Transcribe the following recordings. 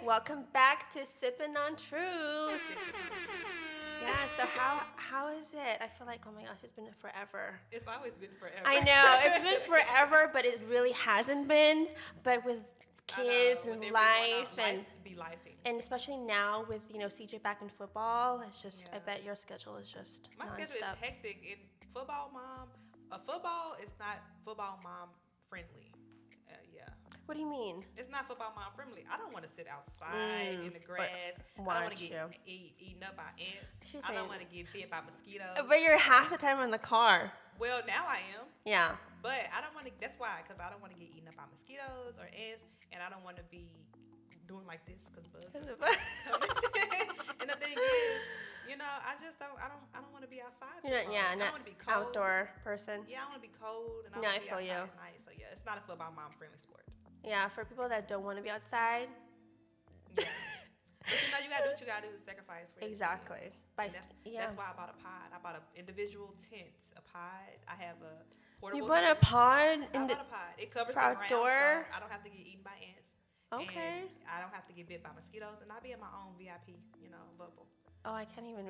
Welcome back to Sippin on Truth. Yeah, so how is it? I feel like, oh my gosh, it's been forever. It's always been forever. I know, it's been forever, but it really hasn't been. But with kids and life and especially now with, CJ back in football, it's just, I bet your schedule is just My non-stop. schedule is hectic. In football is not football mom friendly. What do you mean? It's not football mom friendly. I don't want to sit outside in the grass. I don't want to get eaten up by ants. I don't want to get bit by mosquitoes. But you're half the time in the car. Well, now I am. Yeah. But I don't want to. That's why, because I don't want to get eaten up by mosquitoes or ants, and I don't want to be doing like this because bugs. And the thing is, I just don't. I don't want to be outside. I want to be cold. Outdoor person. Yeah, I want to be cold, and I I want to be feel outside you. at night. So yeah, it's not a football mom friendly sport. Yeah, for people that don't want to be outside. Yeah. But you gotta do what you gotta do to sacrifice for Exactly. That's why I bought a pod. I bought an individual tent, a pod. I have a portable. You bought a pod? I bought a pod. It covers for the outdoor? ground, so I don't have to get eaten by ants. Okay. And I don't have to get bit by mosquitoes, and I'll be in my own VIP, bubble. Oh, I can't even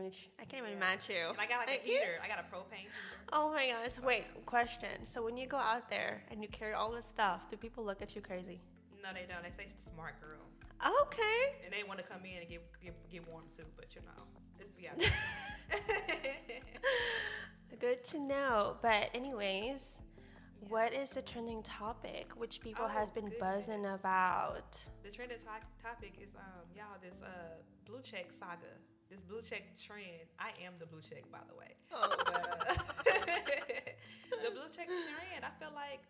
match you. And I got like a heater. I got a propane heater. Oh my gosh. Wait, question. So when you go out there and you carry all this stuff, do people look at you crazy? No, they don't. They say smart girl. Okay. And they want to come in and get warm too, but it's VIP. Good to know. But anyways, what is the trending topic which people has been buzzing about? The trending topic is this blue check saga. This blue check trend. I am the blue check, by the way. Oh. But, the blue check trend. I feel like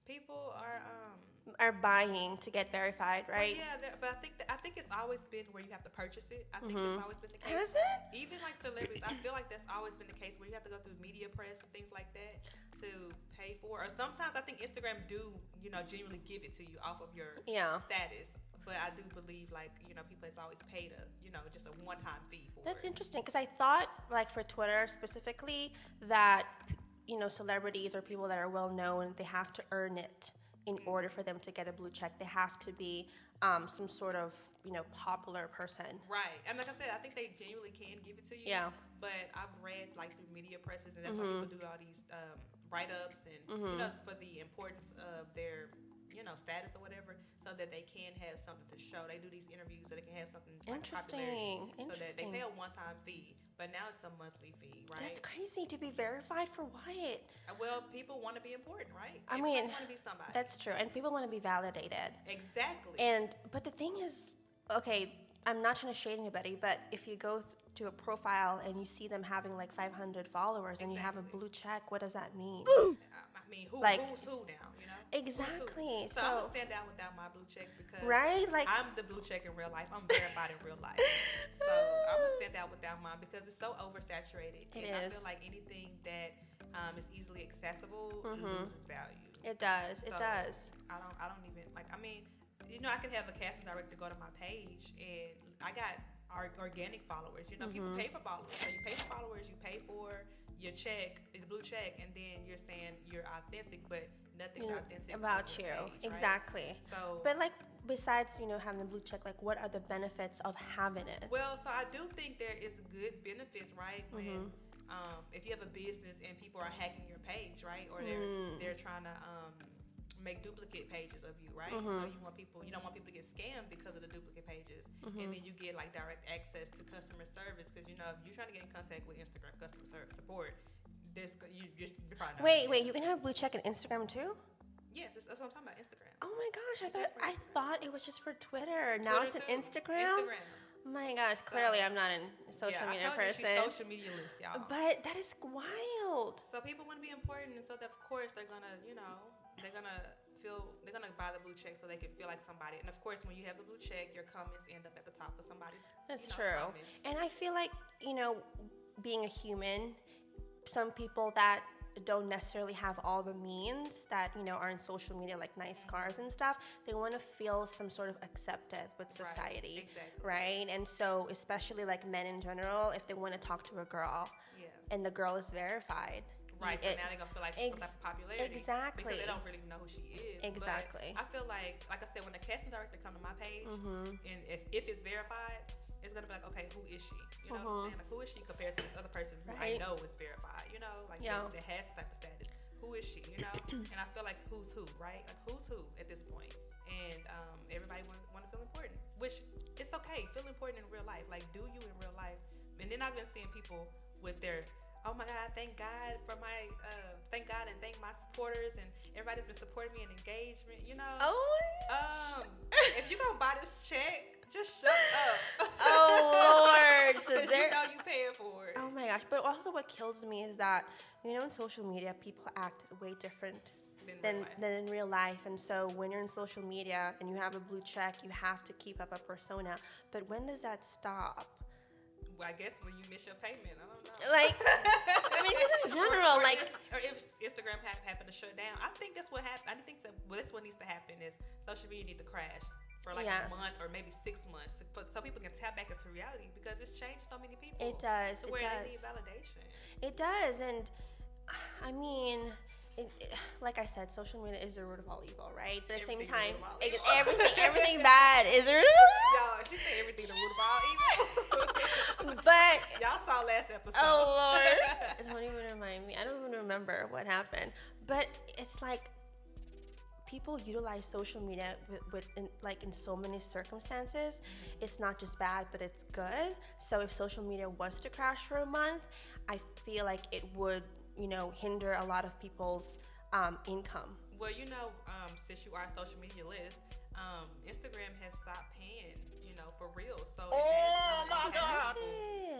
people are buying to get verified, right? Well, yeah, but I think it's always been where you have to purchase it. I think it's always been the case. Has it? Even like celebrities, I feel like that's always been the case where you have to go through media press and things like that to pay for. Or sometimes I think Instagram do genuinely give it to you off of your status. But I do believe, people has always paid just a one-time fee for it. That's interesting, because I thought, for Twitter specifically, that, celebrities or people that are well-known, they have to earn it in order for them to get a blue check. They have to be some sort of, popular person. Right. And like I said, I think they genuinely can give it to you. Yeah. But I've read, through media presses, and that's why people do all these write-ups and, for the importance of their status or whatever, so that they can have something to show. They do these interviews so they can have something Interesting. So that they pay a one-time fee, but now it's a monthly fee, right? That's crazy. To be verified for what? Well, people want to be important, right? Everybody want to be somebody. That's true, and people want to be validated. Exactly. But the thing is, okay, I'm not trying to shade anybody, but if you go to a profile and you see them having 500 followers and you have a blue check, what does that mean? Who's who now? Exactly. So I'm gonna stand out without my blue check because I'm the blue check in real life. I'm verified in real life. So I'm gonna stand out without mine because it's so oversaturated. I feel like anything that is easily accessible loses value. It does. It does. I don't even I can have a casting director go to my page and I got organic followers. People pay for followers. So you pay for followers, you pay for your check, the blue check, and then you're saying you're authentic, but nothing's authentic about you. Page, exactly. Right? So, but besides having the blue check, what are the benefits of having it? Well, so I do think there is good benefits, right? When if you have a business and people are hacking your page, right, or they're trying to make duplicate pages of you, right? So you don't want people to get scammed because of the duplicate pages, and then you get direct access to customer service because if you're trying to get in contact with Instagram customer support, you're probably not. Wait, you can have blue check on Instagram too? Yes, that's what I'm talking about. Instagram. Oh my gosh, I thought it was just for Twitter. Now it's an Instagram. Oh my gosh, clearly I'm not a social media person. She's social media list, y'all. But that is wild. So people want to be important, and so of course they're gonna, they're gonna buy the blue check so they can feel like somebody. And of course, when you have the blue check, your comments end up at the top of somebody's That's true. comments. And I feel like, being a human, some people that don't necessarily have all the means that, are in social media, like nice cars and stuff, they want to feel some sort of accepted with society. Right, exactly. Right? And so, especially like men in general, if they want to talk to a girl and the girl is verified. Right, so now they're going to feel like some type of popularity. Exactly. Because they don't really know who she is. Exactly. But I feel like I said, when the casting director come to my page, and if it's verified, it's going to be like, okay, who is she? You know what I'm saying? Like, who is she compared to this other person who I know is verified? Like, that has some type of status. Who is she? And I feel like who's who, right? Like, who's who at this point? And everybody want to feel important, which it's okay. Feel important in real life. Like, do you in real life? And then I've been seeing people with their, oh my God, thank God for my, thank God and thank my supporters, and everybody's been supporting me in engagement, Oh. If you're going to buy this check, just shut up. Oh, Lord. So you you paying for it. Oh my gosh. But also what kills me is that, in social media, people act way different than in real life. And so when you're in social media and you have a blue check, you have to keep up a persona. But when does that stop? Well, I guess when you miss your payment, I don't know. Like, just in general, or if Instagram happened to shut down, I think that's what happened. I think that's what needs to happen is social media need to crash for like a month or maybe 6 months so people can tap back into reality, because it's changed so many people. It does. To where they need validation. It does, and I mean, like I said, social media is the root of all evil, right? But at the same time, everything bad is the root of all evil. Y'all, she said everything the root of all evil. But y'all saw last episode. Oh Lord, don't even remind me. I don't even remember what happened. But it's like people utilize social media in so many circumstances. It's not just bad, but it's good. So if social media was to crash for a month, I feel like it would, hinder a lot of people's income. Well, since you are a social media list, Instagram has stopped paying, for real. So my God.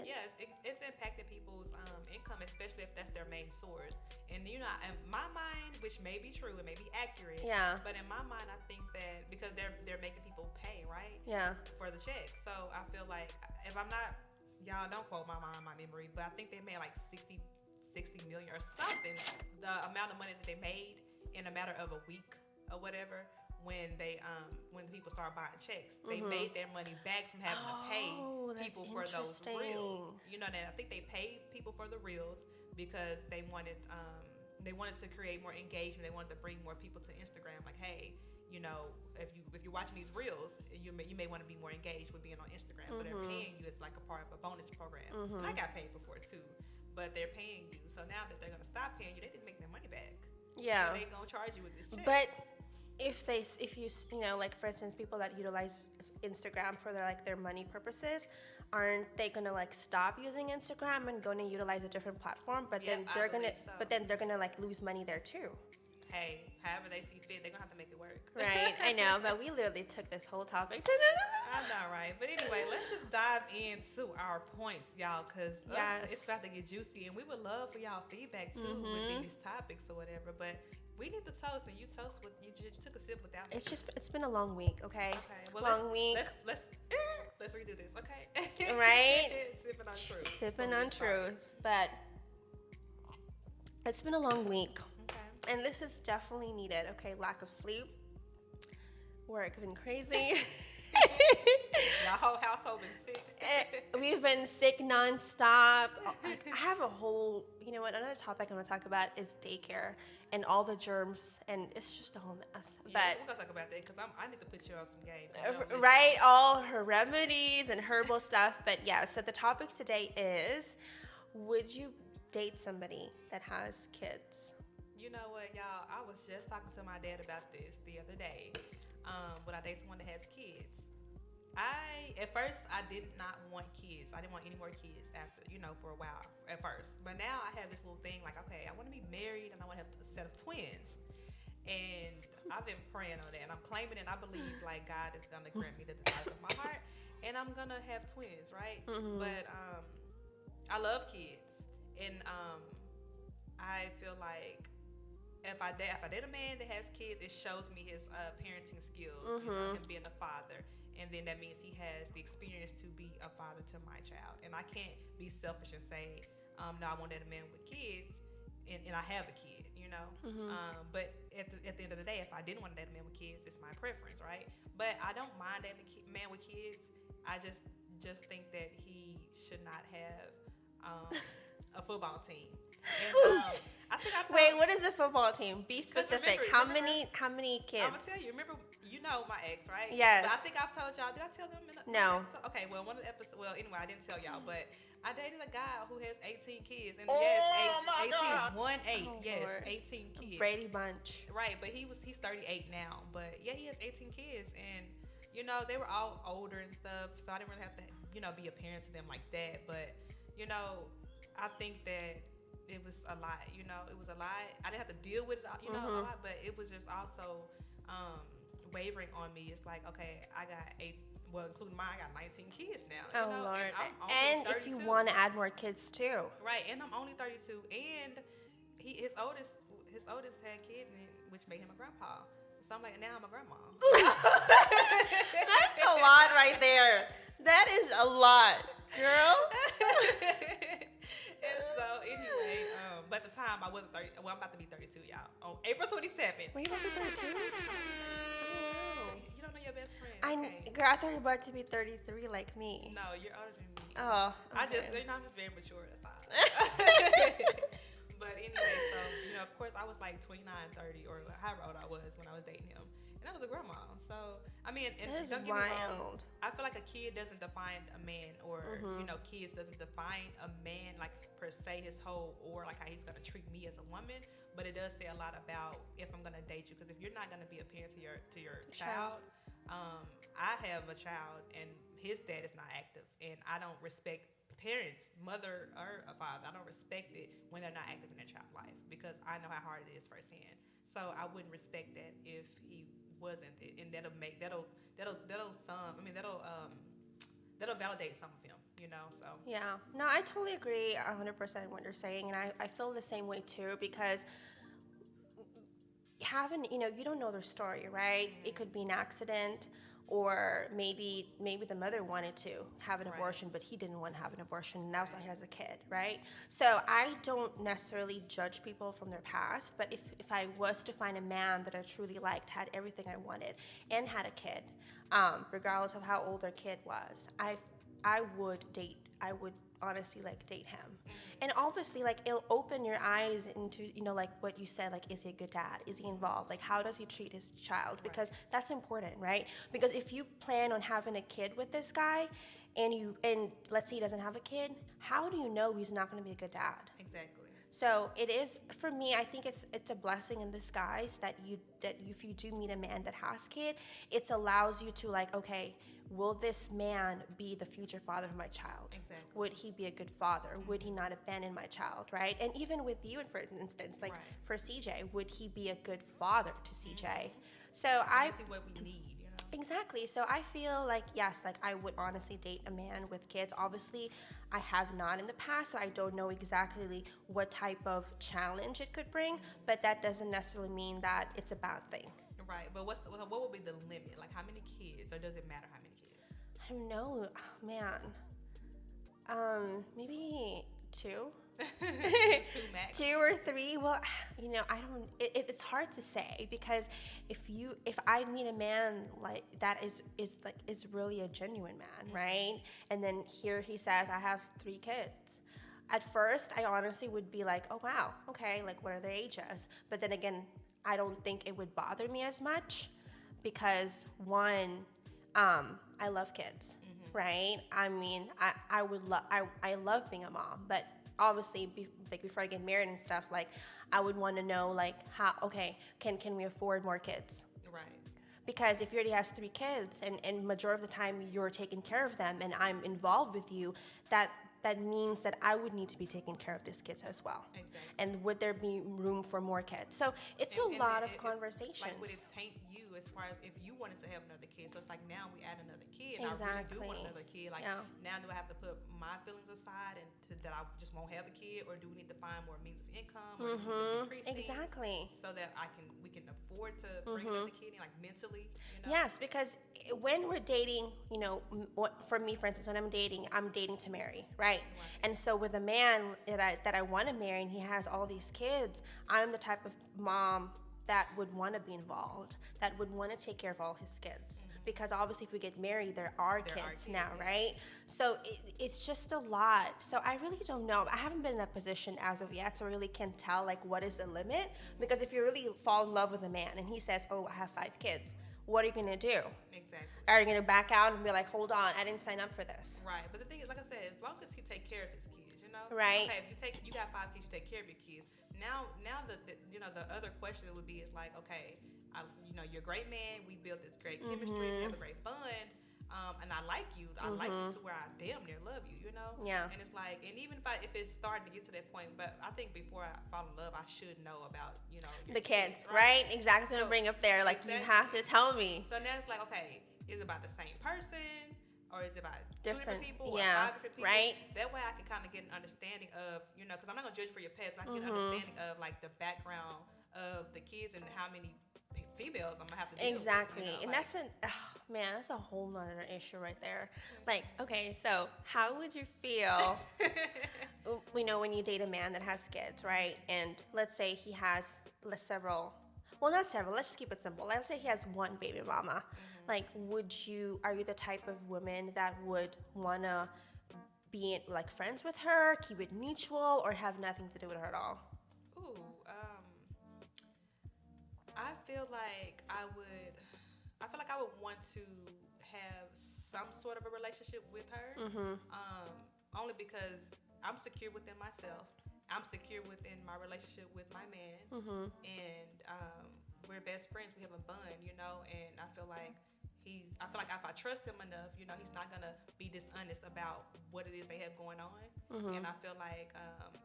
Yes, it's impacted people's income, especially if that's their main source. And in my mind, which may be true, it may be accurate. Yeah. But in my mind, I think that because they're making people pay, right? Yeah. For the check. So I feel like, if I'm not, y'all don't quote my memory, but I think they made like 60 million or something. The amount of money that they made in a matter of a week or whatever. When people start buying checks, they made their money back from having to pay people for those reels. And I think they paid people for the reels because they wanted to create more engagement. They wanted to bring more people to Instagram. Like, hey, if you're watching these reels, you may want to be more engaged with being on Instagram. So they're paying you as like a part of a bonus program. And I got paid before too, but they're paying you. So now that they're gonna stop paying you, they didn't make their money back. Yeah, so they gonna charge you with this check. But if you like, for instance, people that utilize Instagram for their money purposes, aren't they gonna stop using Instagram and gonna utilize a different platform? But then they're gonna lose money there too. Hey, however they see fit, they're gonna have to make it work. Right, I know, but we literally took this whole topic. I know, right? But anyway, let's just dive into our points, y'all, because it's about to get juicy, and we would love for y'all feedback too with these topics or whatever. But we need to toast, and you toast with you took a sip without me. It's been a long week, okay? Okay. Well, long week. Let's redo this, okay? Right? Sipping on truth. Sipping on truth, but it's been a long week. Okay. And this is definitely needed, okay? Lack of sleep. Work been crazy. Your whole household been sick. We've been sick nonstop. I have a whole, another topic I'm going to talk about is daycare and all the germs, and it's just a whole mess. Yeah, but we're going to talk about that because I need to put you on some game. Right? All her remedies and herbal stuff. But yeah, so the topic today is, would you date somebody that has kids? You know what, y'all? I was just talking to my dad about this the other day. Would I date someone that has kids? At first, I did not want kids. I didn't want any more kids after, for a while at first. But now I have this little thing like, okay, I want to be married and I want to have a set of twins. And I've been praying on that and I'm claiming it. And I believe like God is going to grant me the desires of my heart and I'm going to have twins, right? Mm-hmm. But I love kids. And I feel like if I date a man that has kids, it shows me his parenting skills. You know, him being a father, and then that means he has the experience to be a father to my child. And I can't be selfish and say, no, I want that a man with kids, and I have a kid. You know, but at the end of the day, if I didn't want to date a man with kids, it's my preference, right? But I don't mind dating a man with kids. I just think that he should not have a football team. And I think I told, Wait, what is a football team? Be specific. Remember, How many kids? I'm gonna tell you. Remember, you know my ex, right? Yes. But I think I've told y'all. Did I tell them? No. Okay. Well, one of the episodes. Well, anyway, I didn't tell y'all, but I dated a guy who has 18 kids, and my 18, God. 1-8, Oh, yes, Lord. 18 kids. Brady Bunch. Right, but he's 38 now. But yeah, he has 18 kids, and you know they were all older and stuff, so I didn't really have to be a parent to them like that. But I think that it was a lot. It was a lot. I didn't have to deal with it, a lot, but it was just also wavering on me. It's like, okay, I got 8. Well, including mine, I got 19 kids now. Oh, Lord. And I'm And only if you 32. want to add more kids, too. Right, and I'm only 32, and his oldest had kids, which made him a grandpa. So I'm like, now I'm a grandma. That's a lot right there. That is a lot, girl. And so anyway, but at the time I wasn't 30. Well, I'm about to be 32, y'all. On April 27th. Wait, you about to be 32? You don't know your best friend. Girl, I thought you were about to be 33 like me. No, you're older than me. Oh, okay. I'm just very mature. That's all. But anyway, so of course, I was like 29, 30, or however old I was when I was dating him, and I was a grandma. So I mean, and that is don't get me wrong, wild. I feel like a kid doesn't define a man, or kids doesn't define a man like per se his whole, or like how he's gonna treat me as a woman. But it does say a lot about if I'm gonna date you, because if you're not gonna be a parent to your child. I have a child and his dad is not active, and I don't respect parents, mother or a father. I don't respect it when they're not active in their child's life, because I know how hard it is firsthand. So I wouldn't respect that if he wasn't, and that'll validate some of him, So Yeah. No, I totally agree 100% what you're saying, and I feel the same way too, because you don't know their story, right? It could be an accident, or maybe the mother wanted to have an abortion, but he didn't want to have an abortion, and that's why he has a kid, right? So I don't necessarily judge people from their past, but if I was to find a man that I truly liked, had everything I wanted, and had a kid, regardless of how old their kid was, I would honestly date him. And obviously it'll open your eyes into like what you said, like, is he a good dad, is he involved, like how does he treat his child, because that's important, right? Because if you plan on having a kid with this guy, and let's say he doesn't have a kid, how do you know he's not going to be a good dad? Exactly. So it is, for me, I think it's a blessing in disguise that if you do meet a man that has kid, it allows you to okay, will this man be the future father of my child? Exactly. Would he be a good father? Would he not abandon my child, right? And even with you, for instance, for CJ, would he be a good father to CJ? So I see what we need. Exactly. So I feel yes, I would honestly date a man with kids. Obviously, I have not in the past, so I don't know exactly what type of challenge it could bring, but that doesn't necessarily mean that it's a bad thing. Right. But what would be the limit? Like, how many kids, or does it matter how many kids? I don't know. Oh, man. Maybe 2. 2 max. 2 or 3. Well, I don't. It's hard to say, because if I meet a man like that is really a genuine man, right? And then here he says, I have 3 kids. At first, I honestly would be like, oh wow, okay, what are their ages? But then again, I don't think it would bother me as much, because one, I love kids, right? I mean, I love being a mom, but obviously, before I get married and stuff, I would want to know, how, okay, can we afford more kids? Right. Because if you already has 3 kids, and majority of the time you're taking care of them, and I'm involved with you, that means that I would need to be taking care of these kids as well. Exactly. And would there be room for more kids? So it's a lot of conversations. Would it taint you you as far as if you wanted to have another kid. So it's like now we add another kid, and I really do want another kid. Like now, do I have to put my feelings aside and that I just won't have a kid, or do we need to find more means of income, or do we need to decrease things so that we can afford to bring another kid in, like mentally? Yes, because when we're dating, for me, for instance, when I'm dating to marry, right? And so with a man that I want to marry, and he has all these kids, I'm the type of mom that would want to be involved, that would want to take care of all his kids. Because obviously if we get married, there are kids now, right? So it's just a lot. So I really don't know. I haven't been in that position as of yet, so I really can't tell, like, what is the limit? Because if you really fall in love with a man and he says, oh, I have 5 kids, what are you going to do? Exactly. Are you going to back out and be like, hold on, I didn't sign up for this? Right. But the thing is, like I said, as long as he take care of his kids, Right. Okay, if you got 5 kids, you take care of your kids. Now the other question would be is like, okay, you're a great man. We built this great chemistry. We have a great bond. And I like you. I like you to where I damn near love you. Yeah. And it's like, and even if it's starting to get to that point, but I think before I fall in love, I should know about your the kids, right? Exactly. So to bring up there, like you have to tell me. So now it's like, okay, is it about the same person? Or is it about two different people? Or 5 different people? Right. That way I can kind of get an understanding of, because I'm not going to judge for your past, but I can get an understanding of, like, the background of the kids and how many females I'm going to have to deal with. Exactly. And that's that's a whole nother issue right there. Like, okay, so how would you feel, when you date a man that has kids, right? And let's say he has several, well, not several, let's just keep it simple. Let's say he has one baby mama. Like, are you the type of woman that would want to be, like, friends with her, keep it mutual, or have nothing to do with her at all? Ooh, I feel like I would want to have some sort of a relationship with her, only because I'm secure within myself. I'm secure within my relationship with my man, and we're best friends. We have a bond, and I feel like if I trust him enough, he's not gonna be dishonest about what it is they have going on. And I feel like,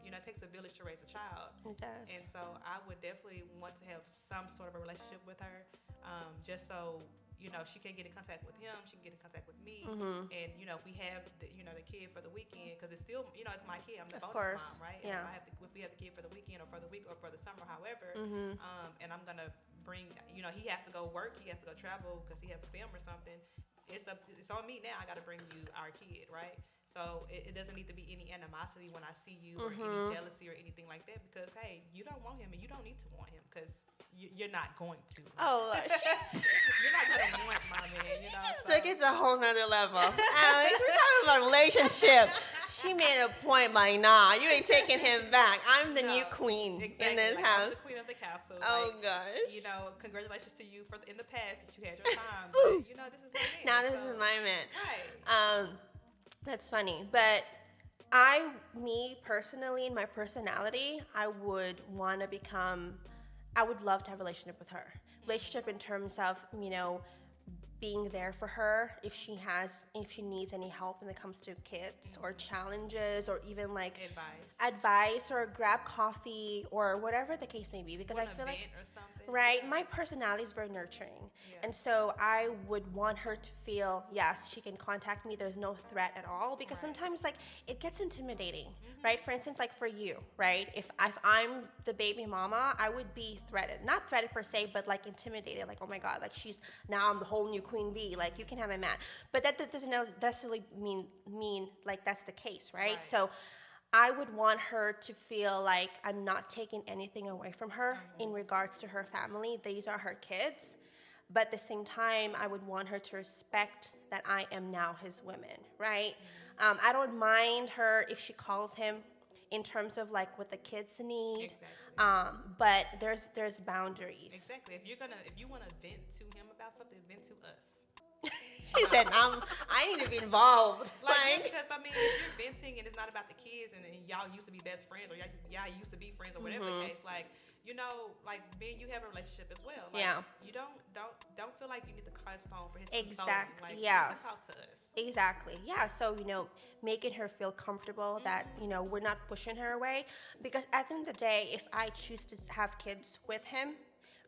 it takes a village to raise a child. It does. And so I would definitely want to have some sort of a relationship with her, just so she can get in contact with him, she can get in contact with me, and if we have the kid for the weekend, because it's still it's my kid, I'm the bonus mom, right? Yeah. And if we have the kid for the weekend or for the week or for the summer, however, and I'm gonna bring, he has to go work, he has to go travel because he has to film or something. It's on me now. I got to bring you our kid, right? So it doesn't need to be any animosity when I see you or any jealousy or anything like that, because hey, you don't want him and you don't need to want him because you're not going to. Oh, you're not going to want my man, So. Took it to a whole nother level. Alex, we're talking about relationship. She made a point like, nah, you ain't taking him back. I'm the new queen in this house. I'm the queen of the castle. Oh, gosh. Congratulations to you in the past that you had your time. But, this is my man. Now this is my man. Right. That's funny. But me personally, in my personality, I would love to have a relationship with her. Relationship in terms of, being there for her if she needs any help when it comes to kids or challenges, or even like advice or grab coffee or whatever the case may be, because I feel like my personality is very nurturing, and so I would want her to feel, yes, she can contact me, there's no threat at all, because sometimes like it gets intimidating, right? For instance, like for you, right, if I'm the baby mama, I would be threatened, not threatened per se, but like intimidated, like, oh my god, like now I'm the whole new queen bee, like you can have a man, but that doesn't necessarily mean like that's the case, right? So I would want her to feel like I'm not taking anything away from her in regards to her family. These are her kids, but at the same time I would want her to respect that I am now his woman, right? I don't mind her if she calls him in terms of like what the kids need. But there's boundaries. Exactly. If you want to vent to him about something, vent to us. He said, I need to be involved. Because if you're venting and it's not about the kids and y'all used to be best friends or y'all used to be friends or whatever the case, me and you have a relationship as well. You don't feel like you need to call his phone for his consoling. You can talk to us. Exactly. Yeah. So, making her feel comfortable that, we're not pushing her away, because at the end of the day, if I choose to have kids with him,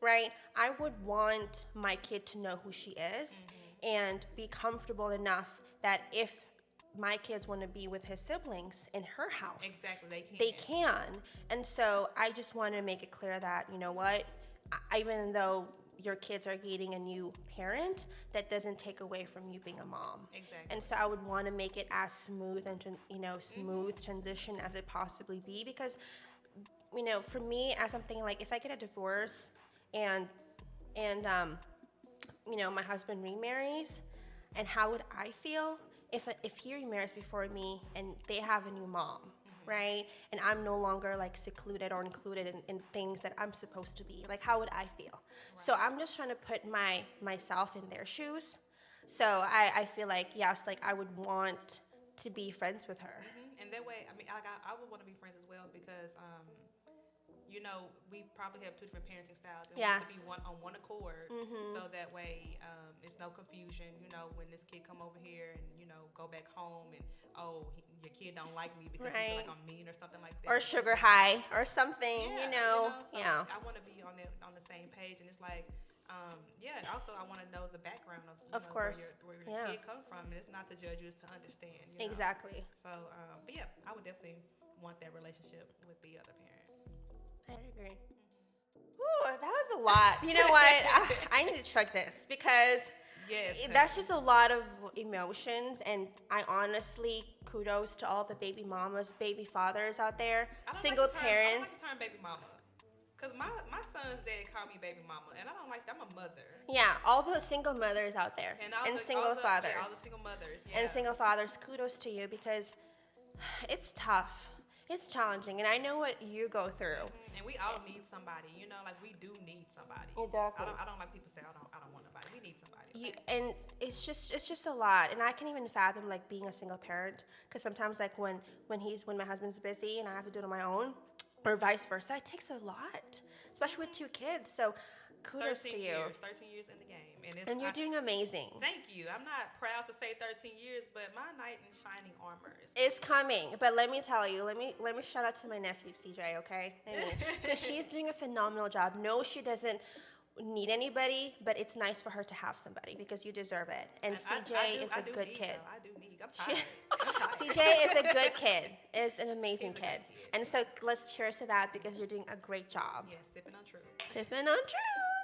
right? I would want my kid to know who she is and be comfortable enough that if my kids want to be with his siblings in her house, Exactly, they can. they can. And so I just want to make it clear that, you know what, even though your kids are getting a new parent, that doesn't take away from you being a mom. Exactly. And so I would want to make it as smooth and smooth transition as it possibly be, because for me, as I'm thinking, like, if I get a divorce and my husband remarries, and how would I feel if he remarries before me and they have a new mom, right? And I'm no longer like secluded or included in things that I'm supposed to be. Like, how would I feel? Right. So I'm just trying to put myself in their shoes. So I feel like, yes, like I would want to be friends with her. And that way, I mean, I would want to be friends as well, because we probably have two different parenting styles, and yes. we have to be on one accord, so that way it's no confusion. When this kid come over here and go back home, and your kid don't like me because right. he feel like I'm mean or something like that, or sugar high or something, So yeah. I want to be on the same page, and it's like. Also, I want to know the background of course. where your kid comes from. And it's not to judge you, it's to understand. Exactly. So, but yeah, I would definitely want that relationship with the other parent. I agree. Ooh, that was a lot. You know what? I need to check this, because that's just a lot of emotions, and I honestly, kudos to all the baby mamas, baby fathers out there, single parents. I don't like the term baby mama. Because my son's dad called me baby mama, and I don't like that. I'm a mother. Yeah, all the single mothers out there. And single fathers. Yeah, all the single mothers. Yeah. And single fathers, kudos to you, because it's tough. It's challenging, and I know what you go through. And we all need somebody. Like we do need somebody. Exactly. I don't like people say I don't want nobody. We need somebody. And it's just a lot, and I can't even fathom like being a single parent, because sometimes like when my husband's busy and I have to do it on my own, or vice versa, it takes a lot, especially with 2 kids. So kudos to you. 13 years in the game, and you're doing amazing. Thank you. I'm not proud to say 13 years, but my knight in shining armor is coming. But let me tell you, let me shout out to my nephew CJ, okay? Because she's doing a phenomenal job. No, she doesn't need anybody, but it's nice for her to have somebody, because you deserve it. And CJ is a good kid. I do need. I'm tired. CJ is a good kid. Is an amazing kid. And so let's cheers to that, because you're doing a great job. Yes, sipping on truth. Sipping on truth.